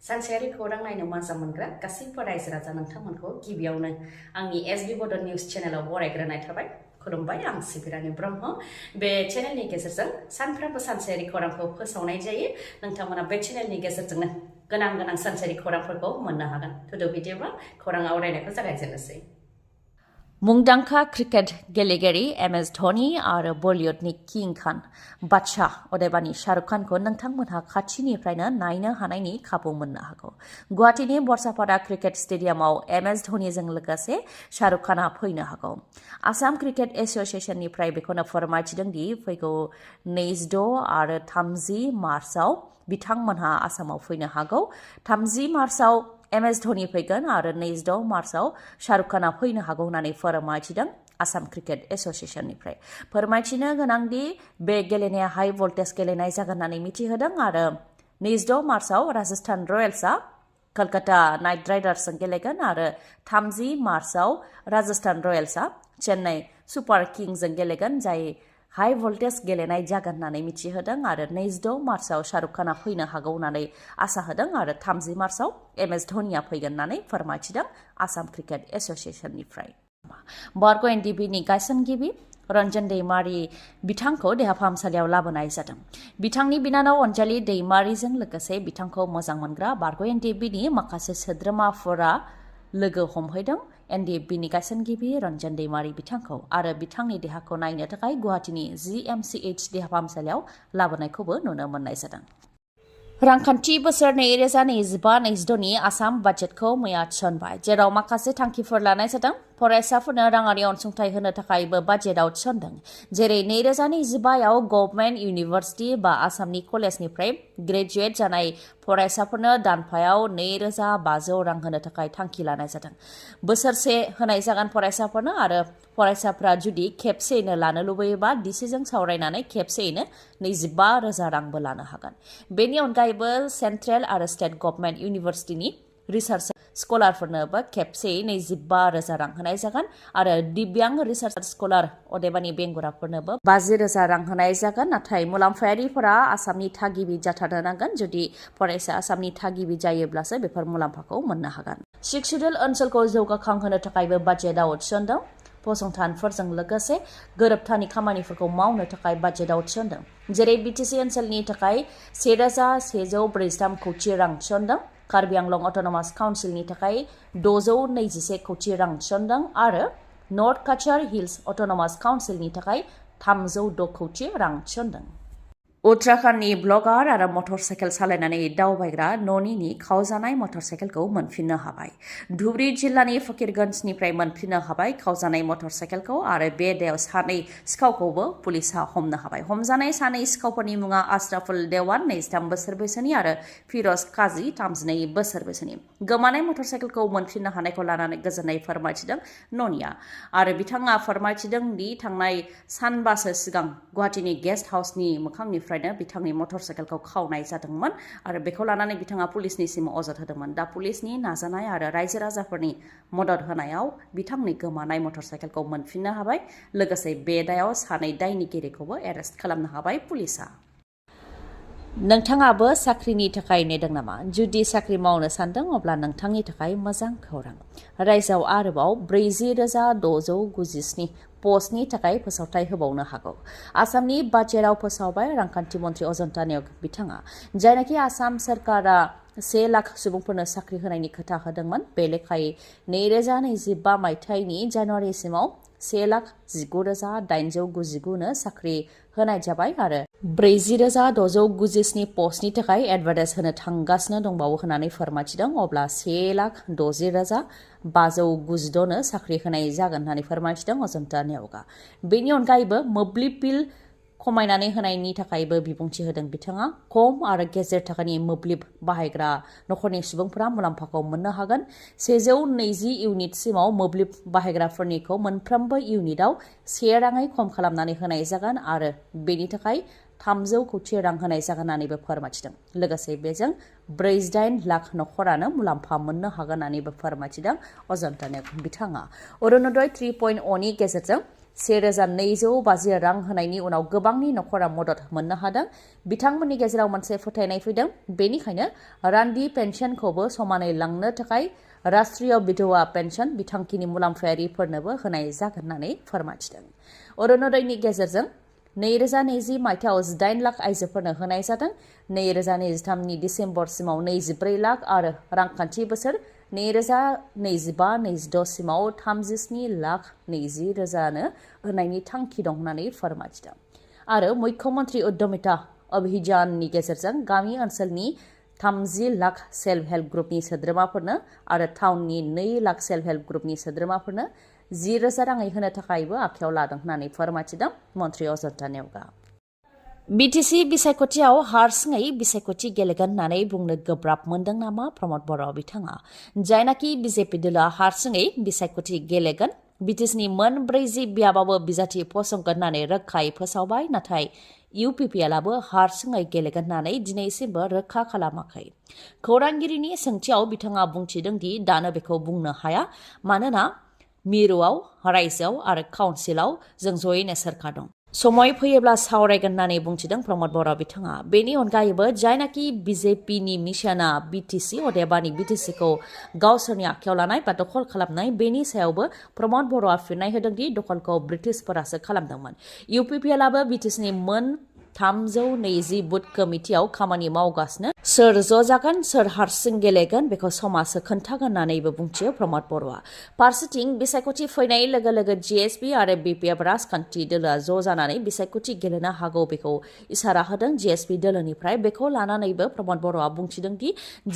सानसेयारि खौरां नायनो मोजां मोनग्रा गासैबो रायजो राजा नोंथांमोनखौ गिबियावनो आंनि एसबी बड निउज चेनेलाव बरायग्रोनाय थाबाय। खुलुमबाय, आं सिबि रानि ब्रह्म। बे चेनेलनि गेजेरजों सानफ्रोमबो सानसेयारि खौरांखौ फोसावनाय जायो। नोंथांमोना बे चेनेलनि गेजेरजोंनो गोनां सानसेयारि खौरांफोरखौ मोननो हागोन। थुदो बिदिब्ला खौरां आवरायनायखौ जागायजेननोसै। मुंदांखा क्रिकेट गेलेगिरि एमएस धोनी आरो बलिउडनि किं खान बादशाह अदेबानि शाहरुख खानखौ नोंथांमोनहा खाथिनिफ्रायनो नायनो हानायनि खाबु मोननो हागौ। गुवाहाटीनि बरसापारा क्रिकेट स्टेडियामाव एमएस धोनीजों लोगोसे शाहरुख खानआ फैनो हागौ। आसाम क्रिकेट एसोसिएशननिफ्राय बेखौनो फोरमायथिदों दि फैगौ 26 आरो 30 मार्चआव बिथांमोनहा आसामाव फैनो हागौ। 30 मार्चआव एमएस धोनी फैगोन आरो 26 मार्चआव शाहरुख खानआ फैनो हागौ होननानै फोरमायथिदों आसाम क्रिकेट एसोसिएशननिफ्राय। फोरमायथिनो गोनांदि बे गेलेनाया हाई भल्टेज गेलेनाय जागोन होननानै मिथिहोदों आरो 26 मार्चआव राजस्थान रयेल्सआ कलकाता नाइट राइडार्सजों गेलेगोन आरो 30 मार्चआव राजस्थान रयेल्सआ चेन्नाई सुपार किंसजों गेलेगोन, जाय हाई भल्टेज गेलेनाय जागोन होननानै मिथिहोदों आरो 26 मार्चआव शाहरुख खानआ फैनो हागौ होननानै आसा होदों आरो 30 मार्चआव एमएस धोनीया फैगोन होननानै फोरमायथिदों आसाम क्रिकेट एसोसिएशननिफ्राय। बारग' एनडिबिनि गायसनगिरि रन्जन दैमारि बिथांखौ देहा फाहामसालियाव लाबोनाय जादों। बिथांनि बिनानाव अनजालि दैमारिजों लोगोसे बिथांखौ मोजां मोनग्रा बारग' एनडिबिनि माखासे सोद्रोमाफोरा लोगो हमहैदों एनडिएफबिनि गायसनगिरि रन्जन दैमारि बिथांखौ आरो बिथांनि देहाखौ नायनो थाखाय गुवाहाटीनि जिएमसीएच देहा फाहामसालियाव लाबोनायखौबो नुनो मोननाय जादों। रांखान्थि बोसोर 2025-26 नि आसाम बाजेटखौ मैया थिसनबाय, जेराव माखासे थांखिफोर लानाय जादों। फरायसाफोरनो राङारि अनसुंथाइ होनो थाखायबो बाजेटआव थिसनदों, जेरै 2025 आव गभर्नमेन्ट इउनिभार्सिटि बा आसामनि कलेजनिफ्राय ग्रेजुवेट जानाय फरायसाफोरनो दानफायाव 2500 रां होनो थाखाय थांखि लानाय जादों। बोसोरसे होनाय जागोन फरायसाफोरनो आरो फरायसाफ्रा जुदि खेबसेयैनो लानो लुबैयोबा डिसिजों सावरायनानै खेबसेयैनो 25,000 रांबो लानो हागोन। बेनि अनगायैबो सेन्ट्रेल आरो स्टेट गभर्नमेन्ट इउनिभार्सिटिनि रिसार्च स्कलारफोरनोबो खेबसेयै 25,000 रां होनाय जागोन आरो दिव्यांग रिसार्च स्कलार अदेबानि बेंगुराफोरनोबो 50,000 रां होनाय जागोन। नाथाय मुलाम्फायारिफोरा आसामनि थागिबि जाथारनो नांगोन। जुदि फरायसा आसामनि थागिबि जायोब्लासो बेफोर मुलाम्फाखौ मोननो हागोन। 6 सिडुल ओनसोलखौ जौगाखांहोनो थाखायबो बाजेटआव थिसनदों। फसंथानफोरजों लोगोसे गोरोबथानि खामानिफोरखौ मावनो थाखाय बाजेटआव थिसनदों, जेरै बिटिसि ओनसोलनि थाखाय 1,143 कौटि रां थिसनदों, कार्बि आंलं अट'नमास काउन्सिलनि थाखाय 621 कौटि रां थिसनदों आरो नर्थ काचार हिल्स अट'नमास काउन्सिलनि थाखाय 306 कौटि रां थिसनदों। उत्तराखन्डनि ब्लगार आरो मटर साइकेल सालायनानै दावबायग्रा ननिनि खावजानाय मटर साइकेलखौ मोनफिननो हाबाय। धुबरी जिल्लानि फकीरगंजनिफ्राय मोनफिननो हाबाय खावजानाय मटर साइकेलखौ आरो बे दायाव सानै सिखावखौबो पुलिसा हमनो हाबाय। हमजानाय सानै सिखावफोरनि मुङा आशराफुल देवान 23 बोसोर बैसोनि आरो फिर'ज काजी 32 बोसोर बैसोनि। गोमानाय मटर साइकेलखौ मोनफिननो हानायखौ लानानै गोजोननाय फोरमायथिदों ननिया आरो बिथाङा फोरमायथिदों दि थांनाय सानबासो सिगां गुवाहाटीनि गेस्ट हाउसनि मोखांनिफ्राय बिथांनि मटर साइकेलखौ खावनाय जादोंमोन आरो बेखौ लानानै बिथाङा पुलिसनिसिम अजद होदोंमोन। दा पुलिसनि नाजानाय आरो रायजो राजाफोरनि मदद होनायाव बिथांनि गोमानाय मटर साइकेलखौ मोनफिननो हाबाय। लोगोसे बे दायाव सानै दायनिगिरिखौबो एरेस्ट खालामनो हाबाय पुलिसा। नोंथाङाबो साख्रिनि थाखाय नेदों नामा? जुदि साख्रि मावनो सानदों अब्ला नोंथांनि थाखाय मोजां खौरां। रायजोआव आरोबाव 40,697 पस्टनि थाखाय फोसावथाय होबावनो हागौ। आसामनि बाजेटआव फोसावबाय रांखान्थि मन्थ्रि अजन्ता नेउग बिथाङा, जायनाखि आसाम सरकारा 1 लाख सुबुंफोरनो साख्रि होनायनि खोथा होदोंमोन। बे लेखायै 2025 मायथाइनि जानुवारिसिमाव 1,19,899 नो साख्रि होनाय जाबाय आरो 40,697 पस्टनि थाखाय एडभार्टाइज होनो थांगासिनो दंबावो होननानै फोरमायथिदों। अब्ला 1,60,596 नो साख्रि होनाय जागोन होननानै फोरमायथिदों अजन्ता नेउगआ। बेनि अनगायैबो मोब्लिब बिल खमायनानै होनायनि थाखायबो बिबुंथि होदों बिथाङा। खम आरो गेजेर थाखोनि मोब्लिब बाहायग्रा नखरनि सुबुंफोरा मुलाम्फाखौ मोननो हागोन। 120 इउनिटसिमाव मोब्लिब बाहायग्राफोरनिखौ मोनफ्रोमबो इउनिटआव 1 राङै खम खालामनानै होनाय जागोन आरो बेनि थाखाय 300 कौटि रां होनाय जागोन होननानैबो फोरमायथिदों। लोगोसे बेजों 48 लाख नखरानो मुलाम्फा मोननो हागोन होननानैबो फोरमायथिदों अजन्ता नेउग बिथाङा। अरुणोदय 3.0 नि गेजेरजों 1250 रां होनायनि उनाव गोबांनि नखरा मदद मोननो हादों बिथांमोननि गेजेराव मोनसे फोथायनाय फैदों बेनिखायनो रान्दि पेन्सनखौबो समानै लांनो थाखाय राष्ट्रीय विधवा पेन्सन बिथांखिनि मुलाम्फायारिफोरनोबो होनाय जागोन होननानै फोरमायथिदों अरुणोदयनि गेजेरजों 2020 मायथाइयाव 8 लाख आइजोफोरनो होनाय जादों 2023 नि डिसेम्बरसिमाव 24 लाख आरो रांखान्थि बोसोर 2025-26 सिमाव 37 लाख 20 रोजानो होनायनि थांखि दं होननानै फोरमायथिदों आरो मुख्यमन्त्री उद्यमिता अभियाननि गेजेरजों गामि ओनसोलनि 30 लाख सेल्फ हेल्प ग्रुपनि सोद्रोमाफोरनो आरो टाउननि 2 लाख सेल्फ हेल्प ग्रुपनि सोद्रोमाफोरनो 10,000 राङै होनो थाखायबो आखायाव लादों होननानै फोरमायथिदों मन्त्रि अजन्ता नेवगा BTC बिसायख'थियाव हारसिङै बिसायख'थि गेलेगोन होननानै बुंनो गोब्राब मोनदों नामा प्रमद बर' बिथाङा जायनाखि बिजेपि दोला हारसिङै बिसायख'थि गेलेगोन BTCनि मोन 40 बियाबाबो बिजाथि फसंगोन होननानै रोखायै फोसावबाय नाथाय UPPLआबो हारसिङै गेलेगोन होननानै दिनैसिमबो रोखा खालामाखै खौरांगिरिनि सोंथियाव बिथाङा बुंथिदों दि दानो बेखौ बुंनो हाया मानोना मिरुआव रायजोआव आरो काउन्सिलाव जों जयैनो सोरखार दं समय फैयोब्ला सावरायगोन होननानै बुंथिदों प्रमद बर' बिथाङा बेनि अनगायैबो जायनाखि बिजेपिनि मिशना BTC अदेबानि BTCखौ गावसोरनि आखायाव लानाय बा दखल खालामनाय बेनि सायावबो प्रमद बर'आ फिननाय होदों दि दखलखौ ब्रिटिशफोरासो खालामदोंमोन UPPLआबो BTCनि मोन 320 बुथ कमिटियाव खामानि मावगासिनो सोर ज' जागोन सोर हारसिं गेलेगोन बेखौ समाजो खोन्थागोन होननानैबो बुंथियो प्रमद बर'आ फारसेथिं बिसायख'थि फैनाय लोगो लोगो GSP आरो BPF राजखान्थि दोलोआ ज' जानानै बिसायख'थि गेलेनो हागौ बेखौ इसारा होदों GSP दोलोनिफ्राय बेखौ लानानैबो प्रमद बर'आ बुंथिदों दि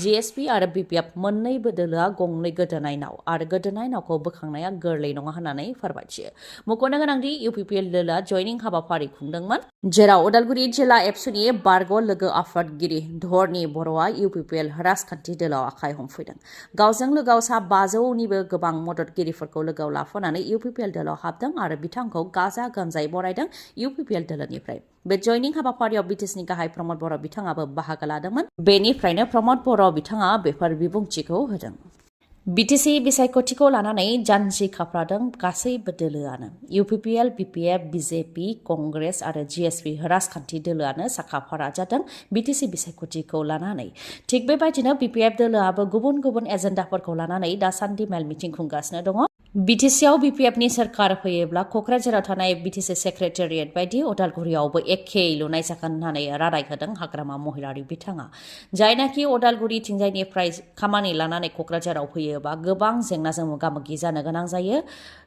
GSP आरो BPF मोन्नैबो दोलोआ गंनै गोदोनाय नाव आरो गोदोनाय नावखौ बोखांनाया गोरलै नङा होननानै फोरमायथियो मख'नो गोनांदि UPPL दोलोआ जयनिं हाबाफारि खुंदोंमोन जेराव उदालगुरि जिल्ला एबसुनि बारग' लोगो आफादगिरि धरनि बर'आ UPPL राजखान्थि दोलोआव आखाइ हमफैदों गावजों लोगोआव सा 500निबो गोबां मददगिरिफोरखौ लोगोआव लाफानानै UPPL दोलोआव हाबदों आरो बिथांखौ गाजा गोमजायै बरायदों UPPL दोलोनिफ्राय बे जयनिं हाबाफारियाव BTCनि गाहाय प्रमद बर' बिथाङाबो बाहागो लादोंमोन बेनिफ्रायनो प्रमद बर' बिथाङा बेफोर बिबुंथिखौ होदों BTC बिसायख'थिखौ लानानै जानजि खाफ्रादों गासैबो दोलोआनो UPPL BPF BJP कंग्रेस आरो GSP राजखान्थि दोलोआनो साखाफारा जादों BTC बिसायख'थिखौ लानानै थिग बेबायदिनो BPF दोलोआबो गुबुन गुबुन एजेन्डाफोरखौ लानानै दासान्दि मेल मिटिं खुंगासिनो दङ BTCआव BPFनि सोरखार फैयोब्ला क'क्राझाराव थानाय BTC सेक्रेटारियेट बायदि उदालगुरियावबो एखे लुनाय जागोन होननानै रादाय होदों हाग्रामा महिलारी बिथाङा जायनाखि उदालगुरिथिंजायनिफ्राय खामानि लानानै क'क्राझाराव फैयोबा गोबां जेंनाजों मोगा-मोगि जानो गोनां जायो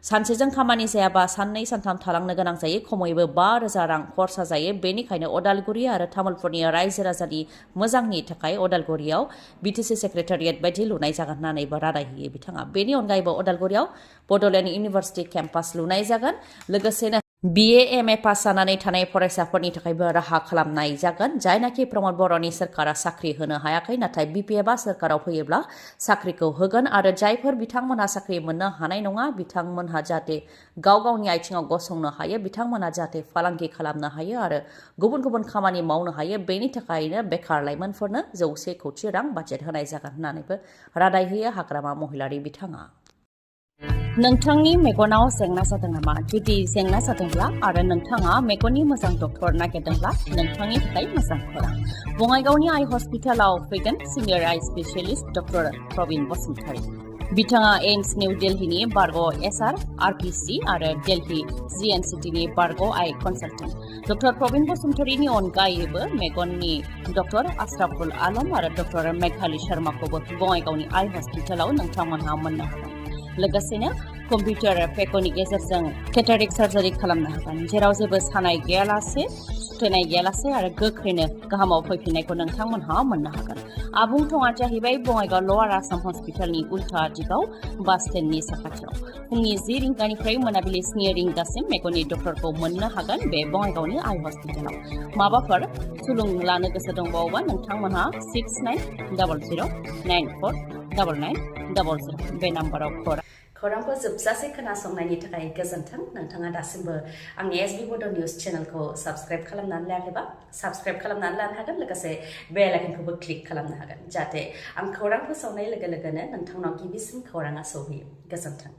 सानसेजों खामानि जायाबा साननै सानथाम थालांनो गोनां जायो खमैबो 5,000 रां खरसा जायो बेनिखायनो उदालगुरि आरो तामुलपुरनि रायजो राजानि मोजांनि थाखाय उदालगुरियाव BTC सेक्रेटारियेट बायदि लुनाय जागोन होननानैबो रादाय होयो बिथाङा बेनि अनगायैबो उदालगुरियाव बड'लेण्ड इउनिभार्सिटि केम्पास लुनाय जागोन लोगोसेनो BA MA पास जानानै थानाय फरायसाफोरनि थाखायबो राहा खालामनाय जागोन जायनाखि प्रमद बर'नि सोरखारा साख्रि होनो हायाखै नाथाय BPFआ सोरखाराव फैयोब्ला साख्रिखौ होगोन आरो जायफोर बिथांमोनहा साख्रि मोननो हानाय नङा बिथांमोनहा जाहाथे गाव गावनि आथिङाव गसंनो हायो बिथांमोनहा जाहाथे फालांगि खालामनो हायो आरो गुबुन गुबुन खामानि मावनो हायो बेनि थाखायनो बेकार लाइमोनफोरनो 100 कोटि रां बाजेट होनाय जागोन होननानैबो रादाय होयो हाग्रामा महिलारी बिथाङा नोंथांनि मेगनाव जेंना जादों नामा जुदि जेंना जादोंब्ला आरो नोंथाङा मेगननि मोजां डक्टर नागिरदोंब्ला नोंथांनि थाखाय मोजां खौरां बङाइगावनि आइ हस्पिटालाव फैगोन सिनियर आइ स्पेशलिस्ट डक्टर प्रबिन बसुमतारी बिथाङा एम्स निउ दिल्लीनि बारग' SR RPC आरो दिल्ली GNCTनि बारग' आइ कनसाल्टेन्ट डक्टर प्रबिन बसुमतारीनि अनगायैबो मेगननि डक्टर आशराफुल आलम आरो डक्टर मेघाली शर्माखौबो बङाइगावनि आइ हस्पिटालाव नोंथांमोनहा मोननो हागोन लोगोसेनो कम्पिउटार पेकनि गेजेरजों केटारेक्ट सार्जारि खालामनो हागोन जेराव जेबो सानाय गैयालासे सुथेनाय गैयालासे आरो गोख्रैनो गाहामाव फैफिननायखौ नोंथांमोनहा मोननो हागोन आबुं थङा जाहैबाय बङाइगाव लवार आसाम हस्पिटालनि उल्था दिगाव बास स्टेन्डनि साखाथियाव फुंनि 10 रिंगानिफ्राय मोनाबिलि 2 रिंगासिम मेगननि डक्टरखौ मोननो हागोन बे बङाइगावनि आइ हस्पिटालाव माबाफोर सुलुं लानो गोसो दंबावोबा नोंथांमोनहा 6900949900 बे नाम्बाराव खौरांखौ जोबजासे खोनासंनायनि थाखाय गोजोन्थों नोंथाङा दासिमबो आंनि SB बड' निउज चेनेलखौ साबस्क्राइब खालामनानै लायाखैबा साबस्क्राइब खालामनानै लानो हागोन लोगोसे बेल आइकनखौबो क्लिक खालामनो हागोन जाहाथे आं खौरां फोसावनाय लोगो लोगोनो नोंथांनाव गिबिसिन खौराङा सौहैयो गोजोन्थों